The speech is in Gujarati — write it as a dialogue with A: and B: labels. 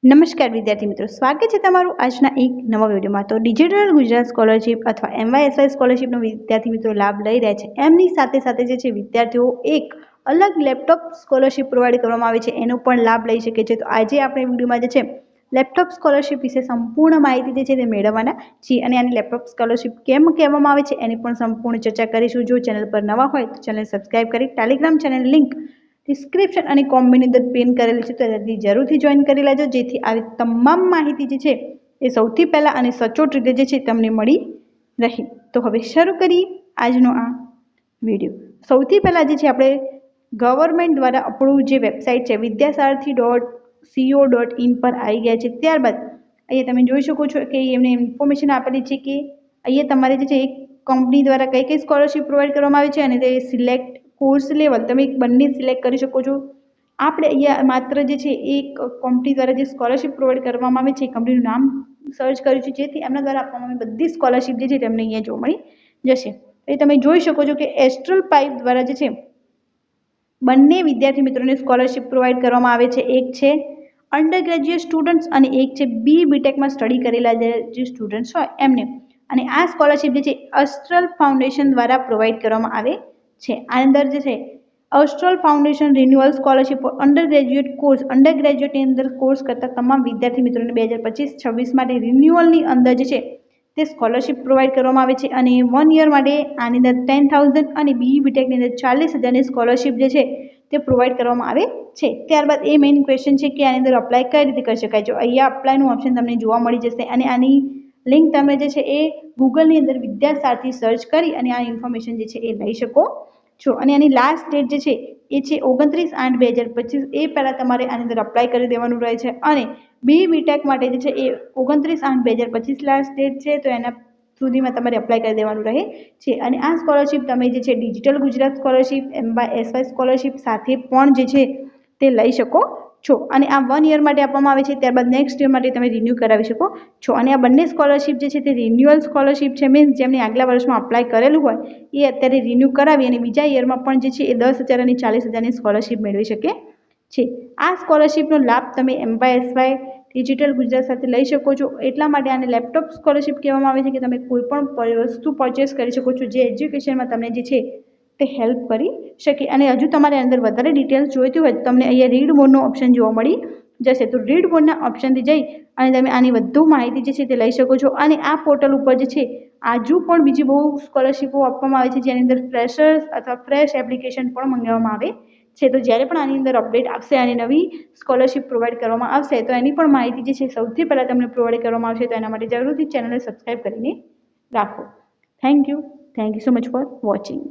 A: નમસ્કાર વિદ્યાર્થી મિત્રો, સ્વાગત છે તમારું આજના એક નવા વિડીયોમાં। તો ડિજિટલ ગુજરાત સ્કોલરશિપ અથવા MYSY સ્કોલરશિપનો વિદ્યાર્થી મિત્રો લાભ લઈ રહ્યા છે। એમની સાથે સાથે જે છે વિદ્યાર્થીઓ એક અલગ લેપટોપ સ્કોલરશિપ પ્રોવાઈડ કરવામાં આવે છે એનો પણ લાભ લઈ શકે છે। તો આજે આપણે વિડીયોમાં જે છે લેપટોપ સ્કોલરશિપ વિશે સંપૂર્ણ માહિતી જે છે તે મેળવવાના છીએ અને આની લેપટોપ સ્કોલરશિપ કેમ કહેવામાં આવે છે એની પણ સંપૂર્ણ ચર્ચા કરીશું। જો ચેનલ પર નવા હોય તો ચેનલ સબસ્ક્રાઇબ કરી ટેલિગ્રામ ચેનલ લિંક ડિસ્ક્રિપ્શન અને કોમેન્ટની અંદર પિન કરેલી છે, તો ત્યાંથી જરૂરથી જોઈન કરી લેજો, જેથી આવી તમામ માહિતી જે છે એ સૌથી પહેલાં અને સચોટ રીતે જે છે તમને મળી રહે। તો હવે શરૂ કરીએ આજનો આ વિડીયો। સૌથી પહેલાં જે છે આપણે ગવર્મેન્ટ દ્વારા આપણું જે વેબસાઇટ છે vidyasarathi.co.in પર આવી ગયા છે। ત્યારબાદ અહીંયા તમે જોઈ શકો છો કે એમને ઇન્ફોર્મેશન આપેલી છે કે અહીંયા તમારે જે છે એક કંપની દ્વારા કઈ કઈ સ્કોલરશિપ પ્રોવાઈડ કરવામાં આવે છે અને તે સિલેક્ટ કોર્સ લેવલ તમે બંને સિલેક્ટ કરી શકો છો। આપણે અહીંયા માત્ર જે છે એક કંપની દ્વારા જે સ્કોલરશિપ પ્રોવાઈડ કરવામાં આવે છે એ કંપનીનું નામ સર્ચ કર્યું છે, જેથી એમના દ્વારા આપવામાં આવેલી બધી સ્કોલરશિપ જે છે તમને અહીંયા જોવા મળી જશે। એ તમે જોઈ શકો છો કે એસ્ટ્રલ પાઇપ દ્વારા જે છે બંને વિદ્યાર્થી મિત્રોને સ્કોલરશિપ પ્રોવાઈડ કરવામાં આવે છે। એક છે અંડર ગ્રેજ્યુએટ સ્ટુડન્ટ્સ અને એક છે બીટેકમાં સ્ટડી કરેલા જે સ્ટુડન્ટ્સ હોય એમને। અને આ સ્કોલરશિપ જે છે એસ્ટ્રલ ફાઉન્ડેશન દ્વારા પ્રોવાઈડ કરવામાં આવે છે। આ અંદર જે છે astral foundation renewal scholarship for under graduate course, under ગ્રેજ્યુએટની અંદર કોર્સ કરતા તમામ વિદ્યાર્થી મિત્રોને 2025-26 માટે રિન્યુઅલની અંદર જે છે તે સ્કોલરશિપ પ્રોવાઈડ કરવામાં આવે છે અને 1 યર માટે આની અંદર 10,000 અને બીટેકની અંદર 40,000ની સ્કોલરશિપ જે છે તે પ્રોવાઈડ કરવામાં આવે છે। ત્યારબાદ એ મેઇન ક્વેશ્ચન છે કે આની અંદર અપ્લાય કઈ રીતે કરી શકાય। જો અહીંયા અપ્લાયનું ઓપ્શન તમને જોવા મળી જશે અને આની લિંક તમે જે છે એ ગૂગલની અંદર વિદ્યાસારથી સર્ચ કરી અને આ ઇન્ફોર્મેશન જે છે એ લઈ શકો છો। અને આની લાસ્ટ ડેટ જે છે એ છે 29/8/2025। એ પહેલાં તમારે આની અંદર અપ્લાય કરી દેવાનું રહે છે અને બીટેક માટે જે છે એ 29/8/2025 લાસ્ટ ડેટ છે, તો એના સુધીમાં તમારે અપ્લાય કરી દેવાનું રહે છે। અને આ સ્કોલરશિપ તમે જે છે digital Gujarat scholarship, MYSY scholarship સાથે પણ જે છે તે લઈ શકો છો અને આ 1 યર માટે આપવામાં આવે છે। ત્યારબાદ નેક્સ્ટ યર માટે તમે રિન્યૂ કરાવી શકો છો અને આ બંને સ્કોલરશિપ જે છે તે રિન્યુઅલ સ્કોલરશિપ છે, મીન્સ જેમને આગલા વર્ષમાં અપ્લાય કરેલું હોય એ અત્યારે રિન્યૂ કરાવી અને બીજા યરમાં પણ જે છે એ 10,000 અને 40,000ની સ્કોલરશિપ મેળવી શકે છે। આ સ્કોલરશિપનો લાભ તમે MYSY ડિજિટલ ગુજરાત સાથે લઈ શકો છો। એટલા માટે આને લેપટોપ સ્કોલરશિપ કહેવામાં આવે છે કે તમે કોઈ પણ વસ્તુ પરચેસ કરી શકો છો જે એજ્યુકેશનમાં તમને જે છે તે હેલ્પ કરી શકે। અને હજુ તમારે અંદર વધારે ડિટેલ્સ જોઈતી હોય તો તમને અહીંયા રીડ મોરનો ઓપ્શન જોવા મળી જશે, તો રીડ મોરના ઓપ્શનથી જઈ અને તમે આની વધુ માહિતી જે છે તે લઈ શકો છો। અને આ પોર્ટલ ઉપર જે છે હજુ પણ બીજી બહુ સ્કોલરશિપો આપવામાં આવે છે જેની અંદર ફ્રેશર્સ અથવા ફ્રેશ એપ્લિકેશન પણ મંગાવવામાં આવે છે। તો જ્યારે પણ આની અંદર અપડેટ આવશે અને નવી સ્કોલરશિપ પ્રોવાઈડ કરવામાં આવશે તો એની પણ માહિતી જે છે સૌથી પહેલાં તમને પ્રોવાઈડ કરવામાં આવશે। તો એના માટે જરૂરથી ચેનલને સબસ્ક્રાઈબ કરીને રાખો। Thank you so much for watching.